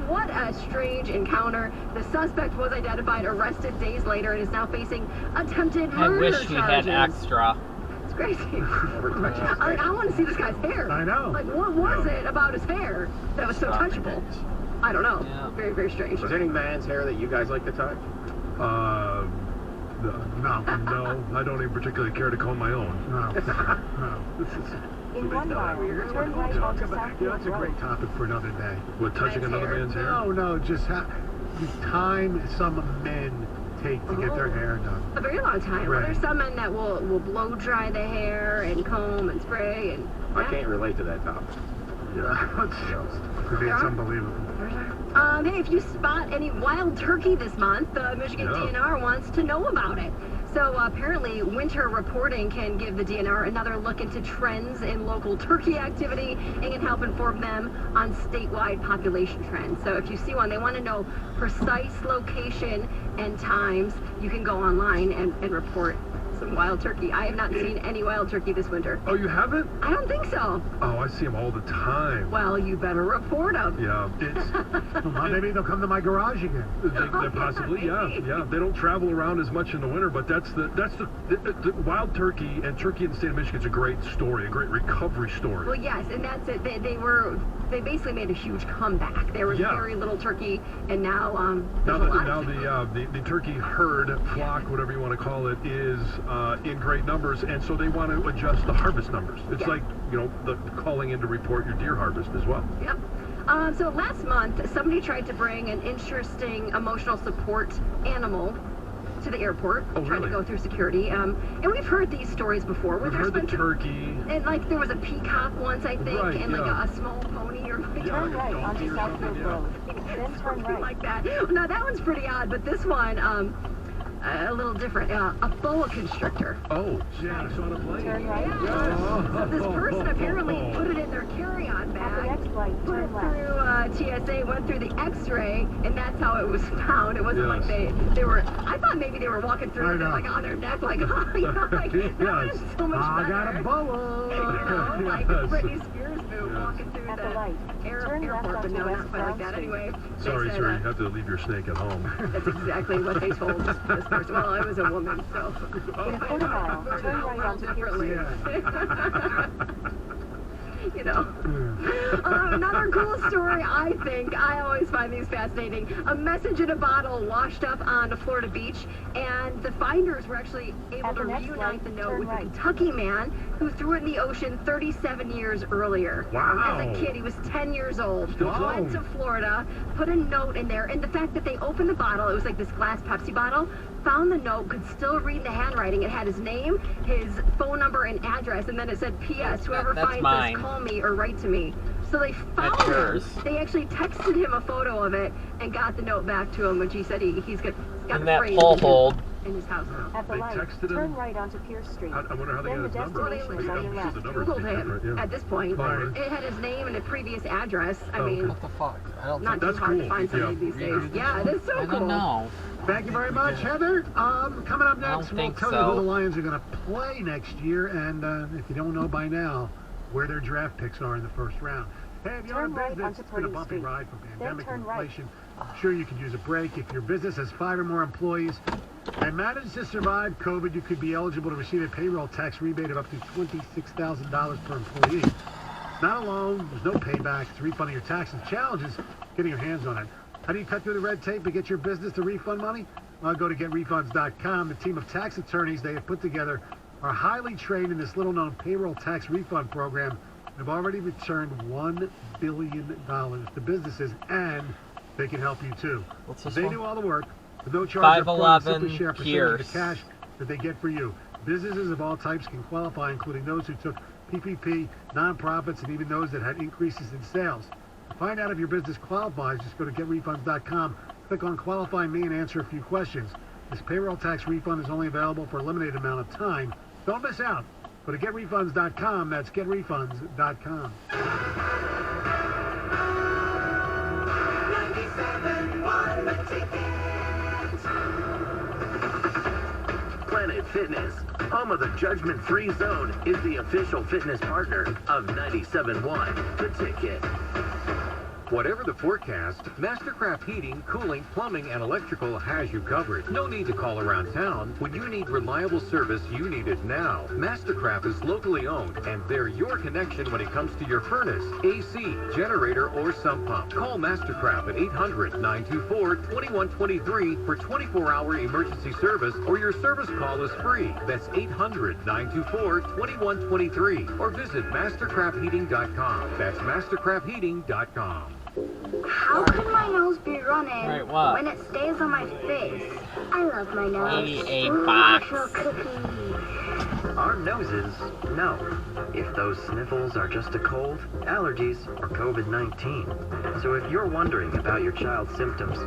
what a strange encounter. The suspect was identified, arrested days later, and is now facing attempted murder charges. I wish we had extra. It's crazy. I want to see this guy's hair. I know. Like, what was it about his hair that was so touchable? I don't know. Yeah. Very, very strange. Was there any man's hair that you guys like to touch? No, I don't even particularly care to comb my own. No. This is in 1 mile, turn right onto Southfield Road. It's a great topic for another day. What, touching another man's hair? No, just the time some men take to get their hair done. A very long time. Right. Well, there's some men that will blow dry the hair and comb and spray and. I can't relate to that topic. Yeah, it's unbelievable. Hey, if you spot any wild turkey this month, the Michigan DNR wants to know about it. So apparently, winter reporting can give the DNR another look into trends in local turkey activity and can help inform them on statewide population trends. So if you see one, they want to know precise location and times. You can go online and report some wild turkey. I have not seen any wild turkey this winter. Oh, you haven't? I don't think so. Oh, I see them all the time. Well, you better report them. Yeah, well, maybe they'll come to my garage again. They possibly, yeah. They don't travel around as much in the winter, but that's the wild turkey and turkey in the state of Michigan is a great story, a great recovery story. Well, yes, and that's it. They basically made a huge comeback. There was very little turkey, and now the turkey herd, flock, whatever you want to call it, is in great numbers, and so they want to adjust the harvest numbers. It's like, the calling in to report your deer harvest as well. Yep. So last month, somebody tried to bring an interesting emotional support animal to the airport, trying to go through security. And we've heard these stories before. We've heard the turkey. And there was a peacock once, I think, and a small pony or turn right onto Southfield Road. Then turn right. Like that. Now that one's pretty odd, but this one, a little different. A boa constrictor. Oh, yeah, I saw the plane. Turn right. So this person apparently put it in their carry-on bag, put it through TSA, went through the X-ray, and that's how it was found. It wasn't like they were. I thought maybe they were walking through with it on their neck, that is so much better. I got a boa. Like Britney Spears walking through the airport, but no, not quite like that. Anyway. Sorry, sir, you have to leave your snake at home. That's exactly what they told this person. Well, I was a woman, so. In a quarter mile, turn right onto Pierce. Another cool story, I think. I always find these fascinating. A message in a bottle washed up on a Florida beach, and the finders were actually able to reunite the note with a Kentucky man who threw it in the ocean 37 years earlier. Wow. As a kid, he was 10 years old. Went to Florida, put a note in there, and the fact that they opened the bottle, it was like this glass Pepsi bottle, found the note, could still read the handwriting. It had his name, his phone number, and address, and then it said, P.S. Whoever finds this, call me or write to me. So they found it. They actually texted him a photo of it and got the note back to him, which he said he's got the frame in his house now. At the light, turn right onto Pierce Street. I wonder how they got his number. Googled him at this point. It had his name and a previous address. I mean, what the fuck? Not too hard to find somebody these days. Yeah, it is so cool. I don't know. Thank you very much, Heather. Coming up next, we'll tell you who the Lions are going to play next year, and if you don't know by now, where their draft picks are in the first round. Hey, if you're in business, it's been a bumpy ride from pandemic and inflation. Sure, you could use a break. If your business has 5 or more employees and managed to survive COVID, you could be eligible to receive a payroll tax rebate of up to $26,000 per employee. Not alone, there's no payback, it's refunding your taxes. Challenge is getting your hands on it. How do you cut through the red tape to get your business to refund money? Well, go to getrefunds.com. The team of tax attorneys they have put together are highly trained in this little-known payroll tax refund program. They've already returned $1 billion to businesses, and they can help you too. They do all the work with no charge up front. Simply share a percentage of the cash that they get for you. Businesses of all types can qualify, including those who took PPP, nonprofits, and even those that had increases in sales. To find out if your business qualifies, just go to getrefunds.com, click on Qualify Me, and answer a few questions. This payroll tax refund is only available for a limited amount of time. Don't miss out. Go to getrefunds.com. That's getrefunds.com. 97.1 The Ticket. Planet Fitness, home of the judgment-free zone, is the official fitness partner of 97.1 The Ticket. Whatever the forecast, Mastercraft Heating, Cooling, Plumbing, and Electrical has you covered. No need to call around town. When you need reliable service, you need it now. Mastercraft is locally owned, and they're your connection when it comes to your furnace, AC, generator, or sump pump. Call Mastercraft at 800-924-2123 for 24-hour emergency service, or your service call is free. That's 800-924-2123, or visit mastercraftheating.com. That's mastercraftheating.com. How can my nose be running Right, what? when it stays on my face? I love my nose. 88 bucks. Special cookie. Our noses know if those sniffles are just a cold, allergies, or COVID-19. So if you're wondering about your child's symptoms,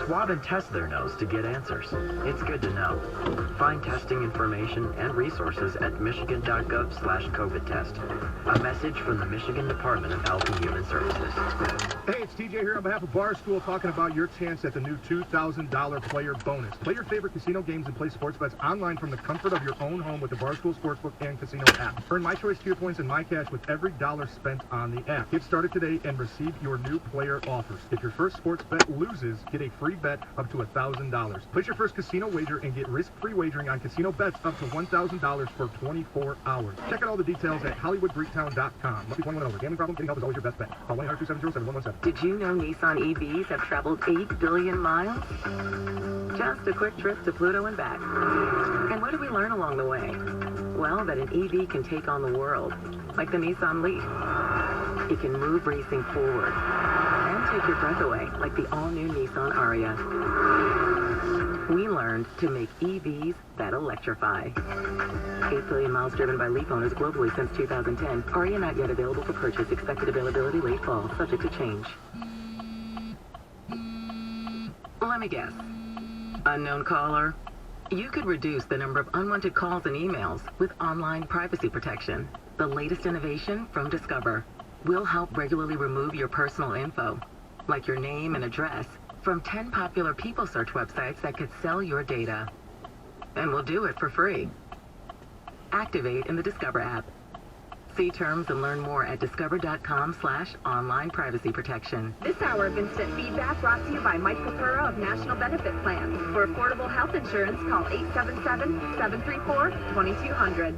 swab and test their nose to get answers. It's good to know. Find testing information and resources at michigan.gov/COVID-test. A message from the Michigan Department of Health and Human Services. Hey, it's TJ here on behalf of Barstool talking about your chance at the new $2,000 player bonus. Play your favorite casino games and play sports bets online from the comfort of your own home with the Barstool Sportsbook and Casino app. Earn My Choice tier points and My Cash with every dollar spent on the app. Get started today and receive your new player offers. If your first sports bet loses, get a free bet up to $1,000. Place your first casino wager and get risk-free wagering on casino bets up to $1,000 for 24 hours. Check out all the details at HollywoodGreektown.com. Must be 21 over. Gambling problem? Getting help is always your best bet. Call 1-800-270-7117. Did you know Nissan EVs have traveled 8 billion miles? Just a quick trip to Pluto and back. And what did we learn along the way? Well, that an EV can take on the world, like the Nissan Leaf. It can move racing forward and take your breath away, like the all-new Nissan Ariya. We learned to make EVs that electrify. 8 billion miles driven by Leaf owners globally since 2010. Ariya not yet available for purchase. Expected availability late fall, subject to change. Let me guess. Unknown caller? You could reduce the number of unwanted calls and emails with online privacy protection. The latest innovation from Discover will help regularly remove your personal info, like your name and address, from 10 popular people search websites that could sell your data. And we'll do it for free. Activate in the Discover app. See terms and learn more at discover.com/online privacy protection. This hour of instant feedback brought to you by Mike Capura of National Benefit Plans. For affordable health insurance, call 877-734-2200.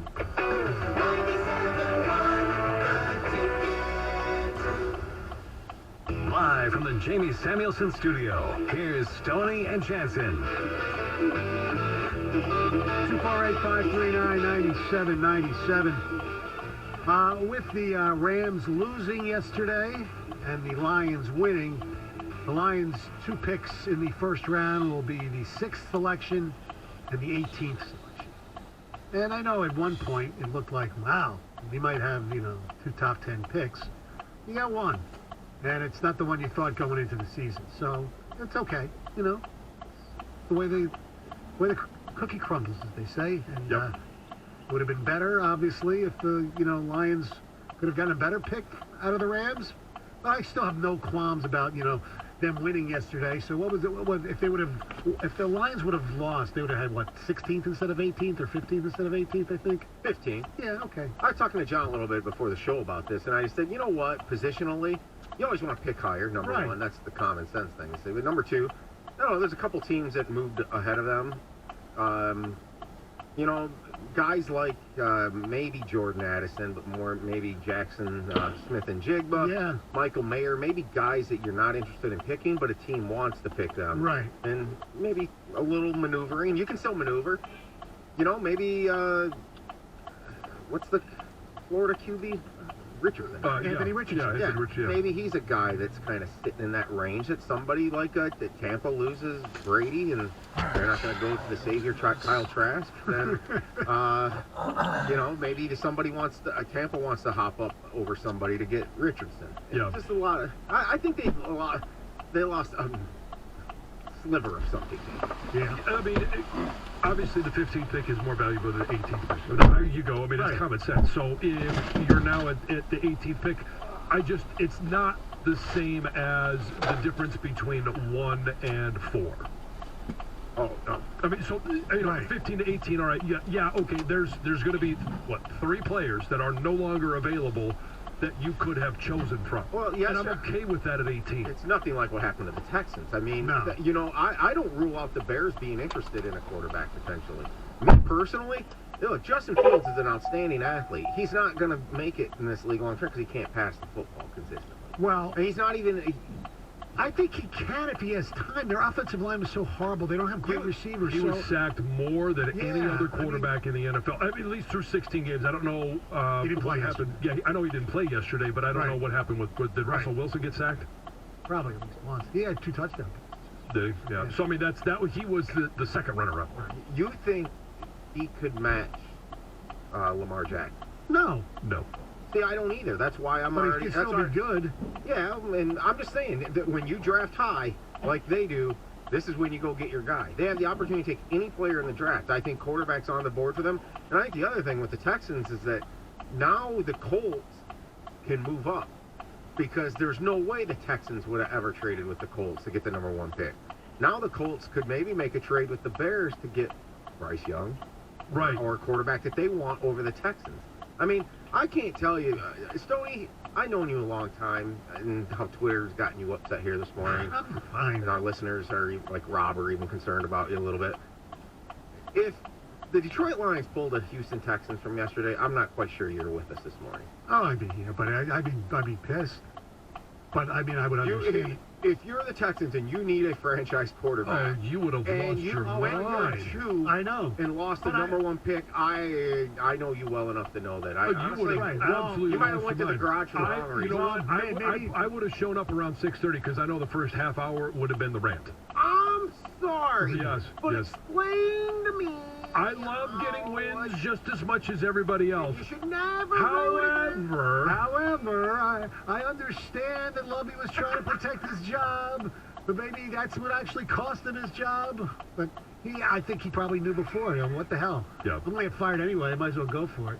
Live from the Jamie Samuelson studio, here's Stoney and Jansen. 248-539-9797. With the Rams losing yesterday and the Lions winning, the Lions' 2 picks in the first round will be the 6th selection and the 18th selection. And I know at one point it looked like, wow, we might have, 2 top 10 picks. You got 1. And it's not the one you thought going into the season. So it's okay, the way the cookie crumbles, as they say. And would have been better, obviously, if the Lions could have gotten a better pick out of the Rams. But I still have no qualms about them winning yesterday. So what was it? If the Lions would have lost, they would have had 16th instead of 18th, or 15th instead of 18th, I think. 15. Yeah, okay. I was talking to John a little bit before the show about this, and I said, you know what? Positionally, you always want to pick higher. Number one, that's the common sense thing to say. But number two, there's a couple teams that moved ahead of them. Guys like maybe Jordan Addison, but more maybe Jackson Smith and Jigba, Michael Mayer, maybe guys that you're not interested in picking, but a team wants to pick them. Right. And maybe a little maneuvering. You can still maneuver. Maybe, what's the Florida QB? Richardson. Anthony Richardson. Yeah. Maybe he's a guy that's kind of sitting in that range that somebody like that Tampa loses Brady and they're not going to go to the savior Kyle Trask. Then, maybe Tampa wants to hop up over somebody to get Richardson. It's just a lot of. I think they lost a sliver of something. Yeah, I mean, obviously the 15th pick is more valuable than the 18th pick. But there you go. I mean, it's common sense. So if you're now at the 18th pick, it's not the same as the difference between 1 and 4. Oh, no. I mean, so, 15 to 18, all right, okay, there's going to be, 3 players that are no longer available that you could have chosen from. Well, yes, and I'm okay with that at 18. It's nothing like what happened to the Texans. I mean, I don't rule out the Bears being interested in a quarterback potentially. Me personally, look, Justin Fields is an outstanding athlete. He's not going to make it in this league long term because he can't pass the football consistently. Well, and he's not even. I think he can if he has time. Their offensive line is so horrible. They don't have great receivers. He was sacked more than any other quarterback in the NFL. I mean, at least through 16 games. I don't know he didn't play what happened. Yeah, I know he didn't play yesterday, but I don't know what happened with did Russell Wilson get sacked? Probably at least once. He had 2 touchdowns. Did he? Yeah. So, I mean, he was the second runner-up. You think he could match Lamar Jackson? No. See, I don't either. That's why I'm already. But he'll be good. Yeah, and I'm just saying that when you draft high, like they do, this is when you go get your guy. They have the opportunity to take any player in the draft. I think quarterback's on the board for them. And I think the other thing with the Texans is that now the Colts can move up because there's no way the Texans would have ever traded with the Colts to get the number 1 pick. Now the Colts could maybe make a trade with the Bears to get Bryce Young, or a quarterback that they want over the Texans. I mean, I can't tell you, Stoney, I've known you a long time, and how Twitter's gotten you upset here this morning. I'm fine. And our listeners are, like Rob, are even concerned about you a little bit. If the Detroit Lions pulled the Houston Texans from yesterday, I'm not quite sure you're with us this morning. Oh, I'd be here, but I'd be pissed. But, I mean, I would understand. If you're the Texans and you need a franchise quarterback, you would have lost your mind. I know. And lost the number 1 pick. I know you well enough to know that. You would have absolutely you might have went to the garage for Hungary. You know what? I would have shown up around 6:30 because I know the first half hour would have been the rant. I'm sorry. Yes. Explain to me. I love getting wins just as much as everybody else. You should never. However, I understand that Lovey was trying to protect his job, but maybe that's what actually cost him his job. But I think he probably knew before. What the hell? Yeah. I'm gonna get fired anyway. I might as well go for it.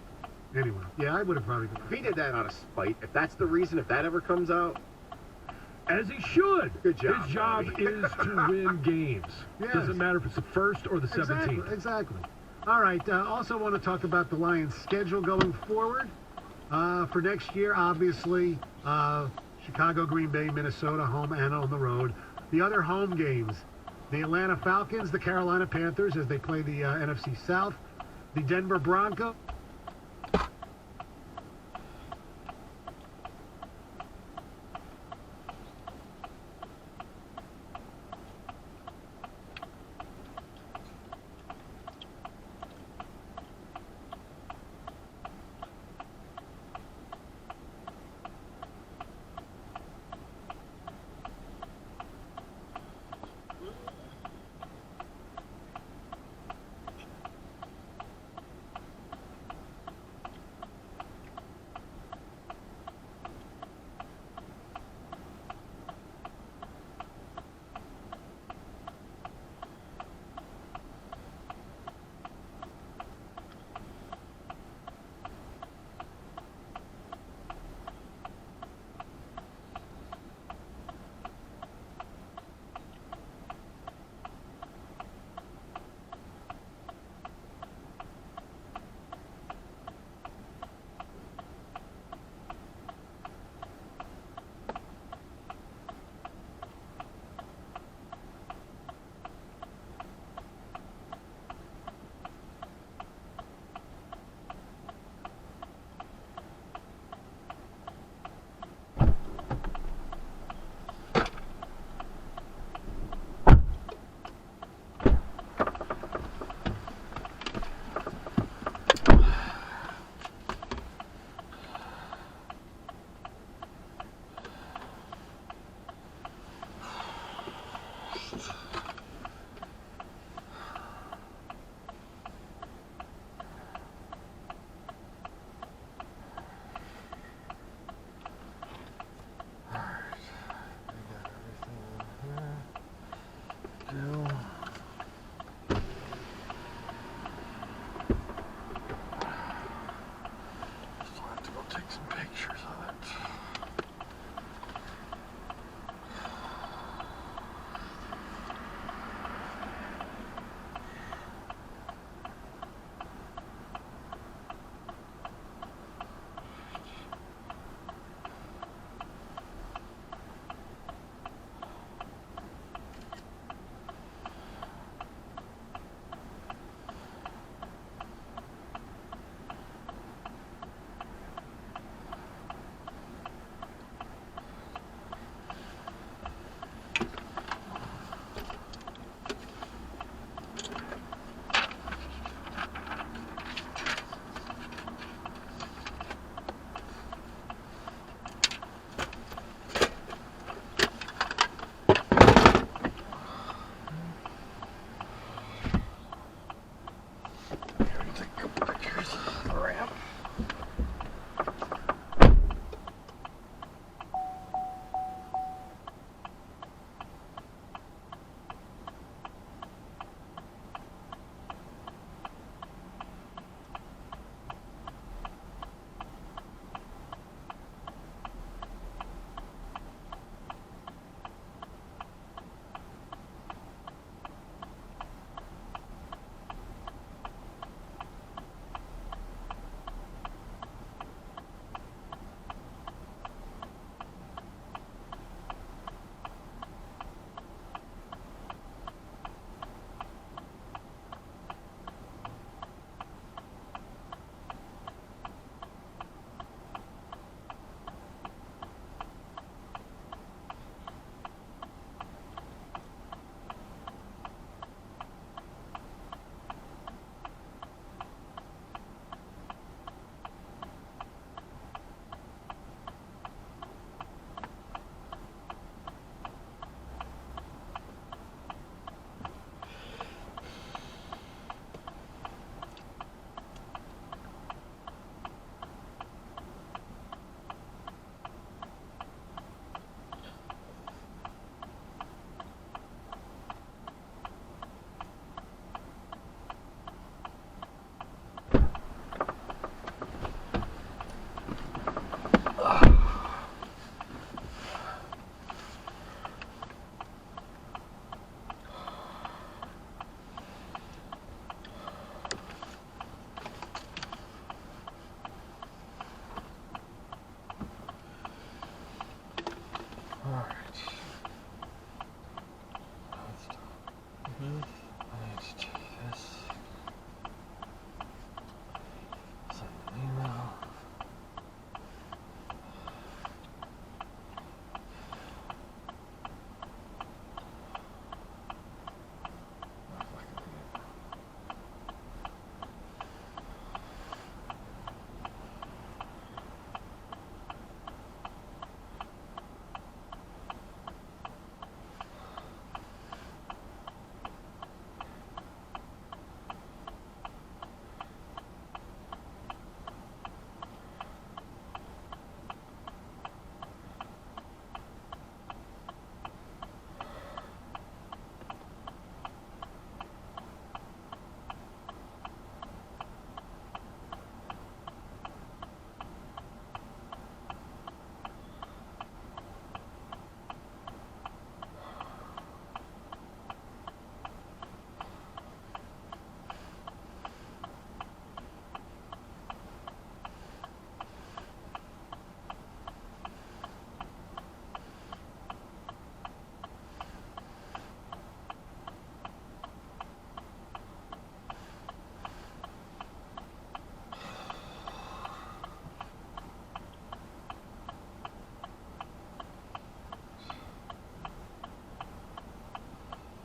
Anyway, yeah, I would have probably. If he did that out of spite, if that's the reason, if that ever comes out. As he should. Good job. His job is to win games. Yes. Doesn't matter if it's the first or the 17th. Exactly. All right. Also want to talk about the Lions' schedule going forward. For next year, obviously, Chicago, Green Bay, Minnesota, home and on the road. The other home games, the Atlanta Falcons, the Carolina Panthers as they play the NFC South, the Denver Broncos.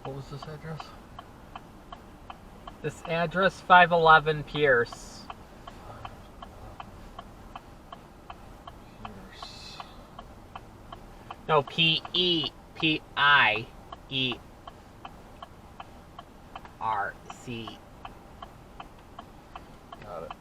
What was this address? This address, 511 Pierce. No, P-E-P-I-E-R-C. Got it.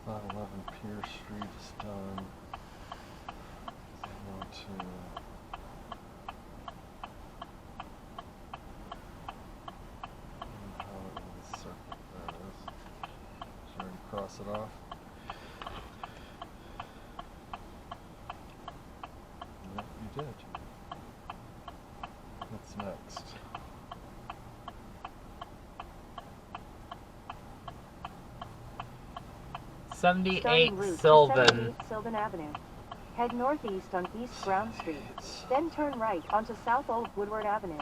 511 Pierce Street is done. Go to the circle. There it is. Should I already cross it off? Yep, you did. What's next? Starting 78 route to Sylvan. 78 Sylvan Avenue. Head northeast on East Brown Street. Then turn right onto South Old Woodward Avenue.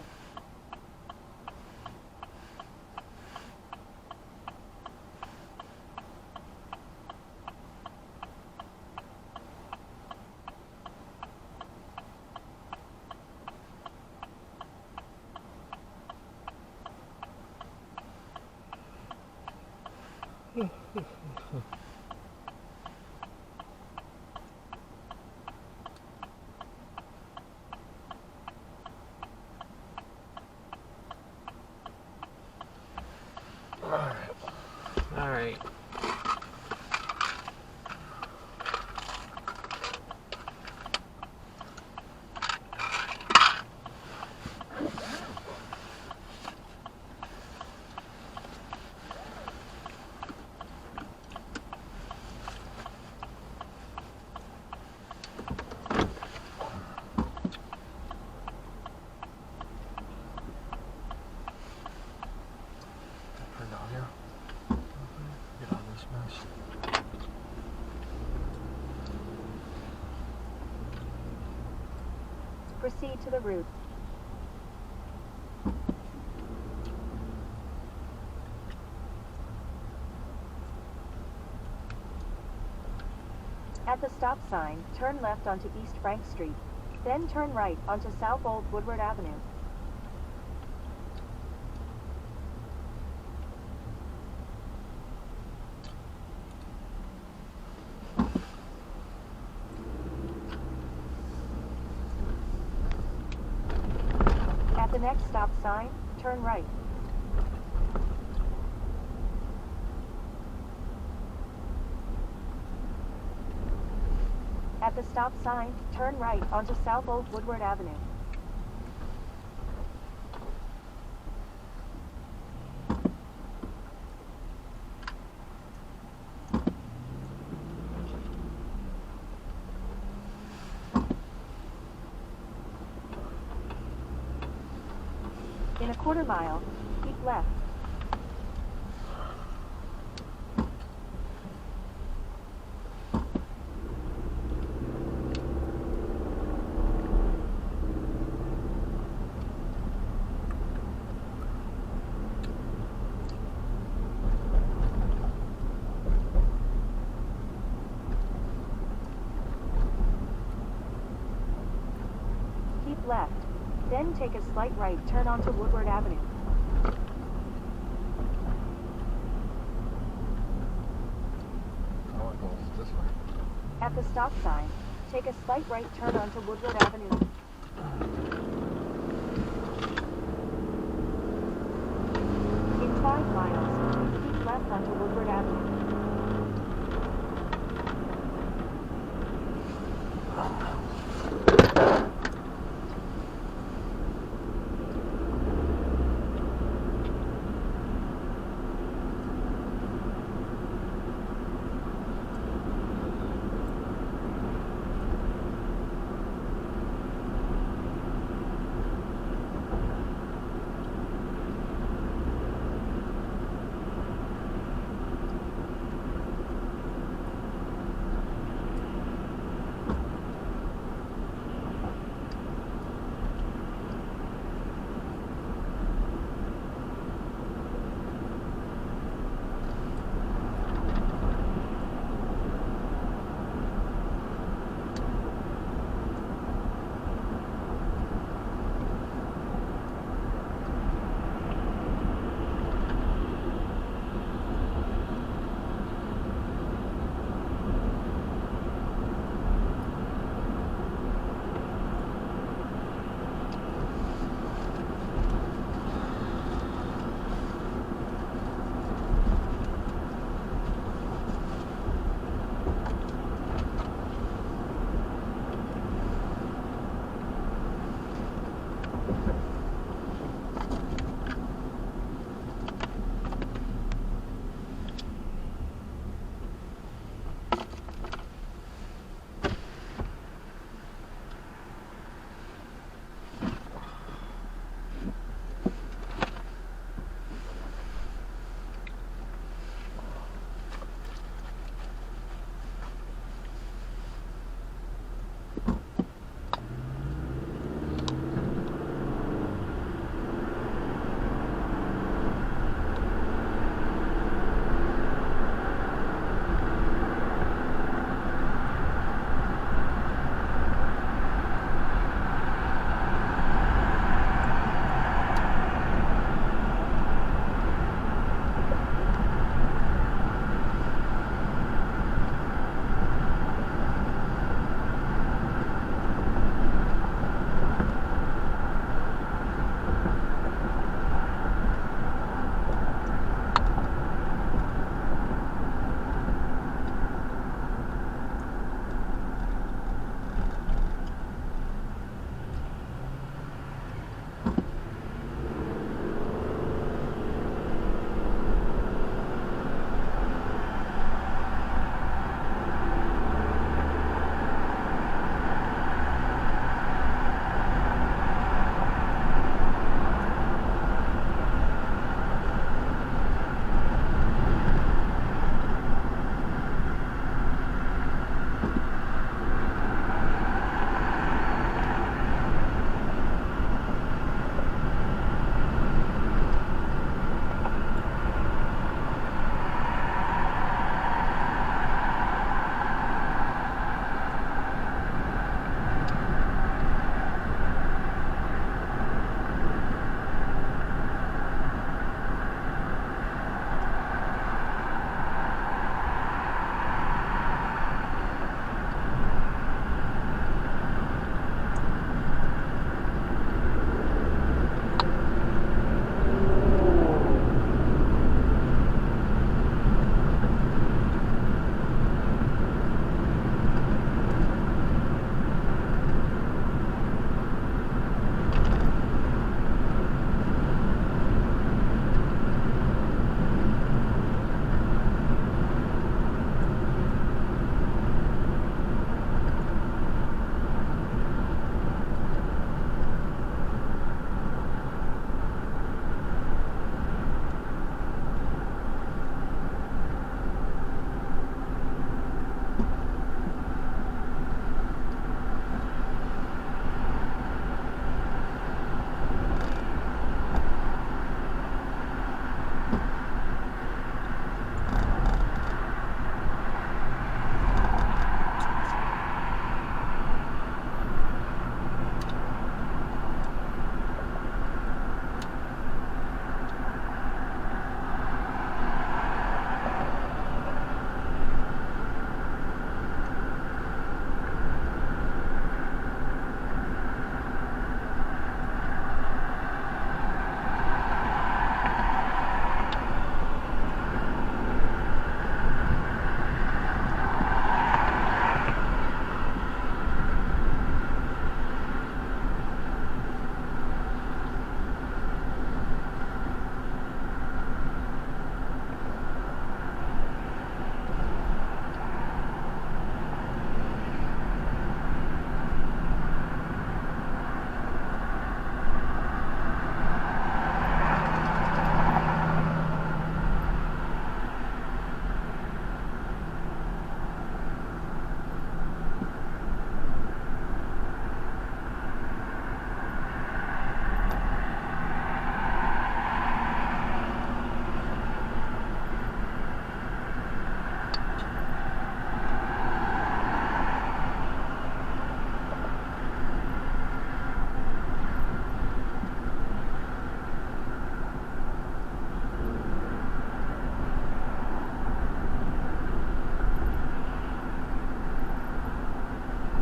Alright. Turn down here. Get on this mess. Proceed to the route. At the stop sign, turn left onto East Frank Street. Then turn right onto South Old Woodward Avenue. At the next stop sign, turn right. At the stop sign, turn right onto South Old Woodward Avenue. In a quarter mile, keep left. Keep left. Then take a slight right turn onto Woodward Avenue. Oh, it goes this way. At the stop sign, take a slight right turn onto Woodward Avenue. In 5 miles, keep left onto Woodward Avenue.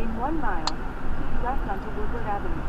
In 1 mile, keep left onto Woodward Avenue.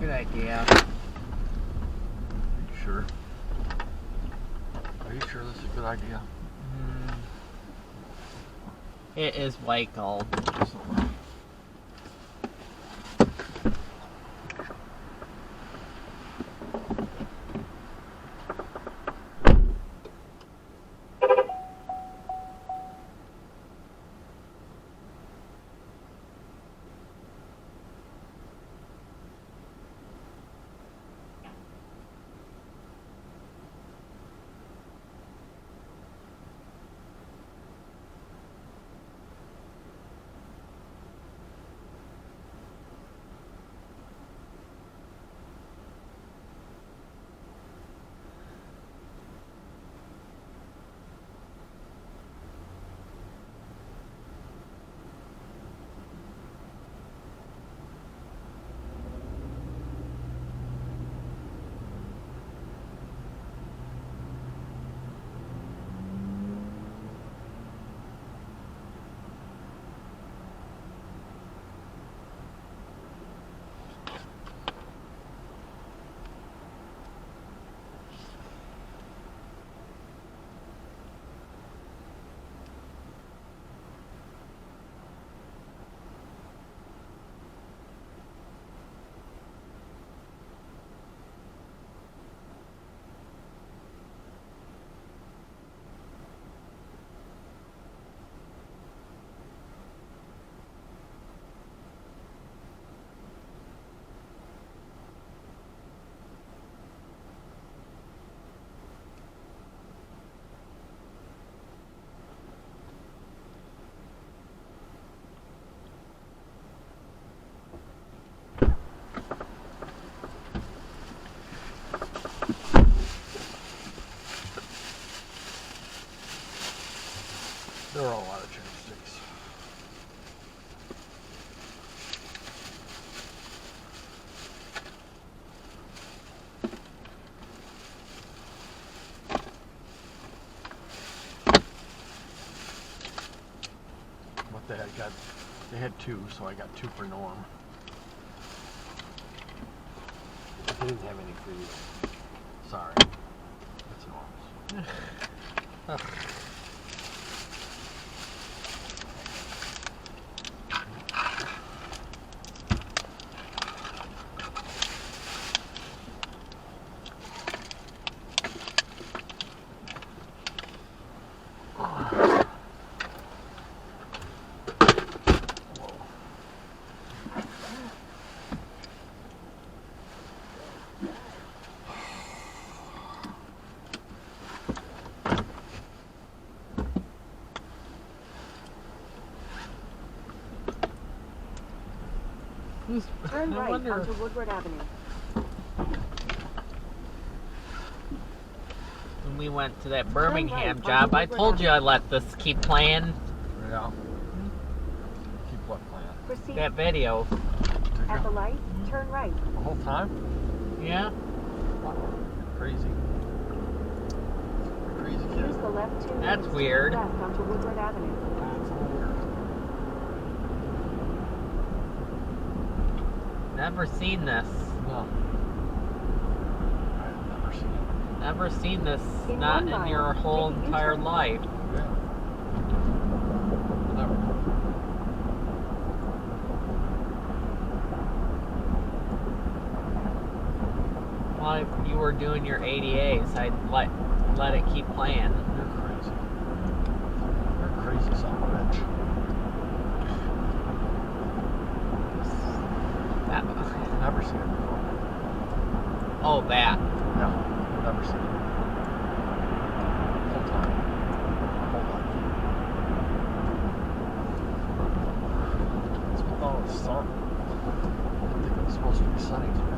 Good idea. Sure. Are you sure this is a good idea? It is white gold. There are a lot of chopsticks. What the heck? They had 2, so I got 2 for Norm. They didn't have any for you. Sorry. That's Norm's. Turn right onto Woodward Avenue. When we went to that Birmingham job, I told you I let this keep playing. Yeah. Keep what playing? Proceed. That video. At the light, turn right. The whole time? Yeah. Wow. Crazy. Crazy kid. Use the left 2 That's weird. left onto Woodward Avenue. That's weird. Never seen this. No. Never seen this, In not 1 in mile, your whole take a entire U-turn. life. Yeah. Never. Well, if you were doing your ADAs, I'd let it keep playing. You're crazy. You're crazy son of a bitch. That, Never seen it before. oh, that. No, never seen it. Whole time. Whole life. That's what I thought it was sun. I didn't think it was supposed to be sunny today.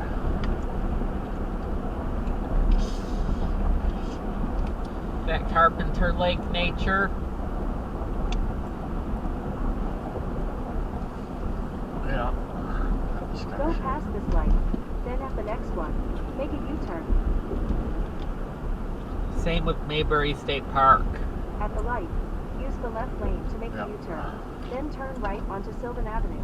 That Carpenter Lake nature. Yeah. That was kind Go of past this light. Then at the next one, make a U-turn. Same with Mayberry State Park. At the light, use the left lane to make Yeah. a U-turn. Then turn right onto Sylvan Avenue.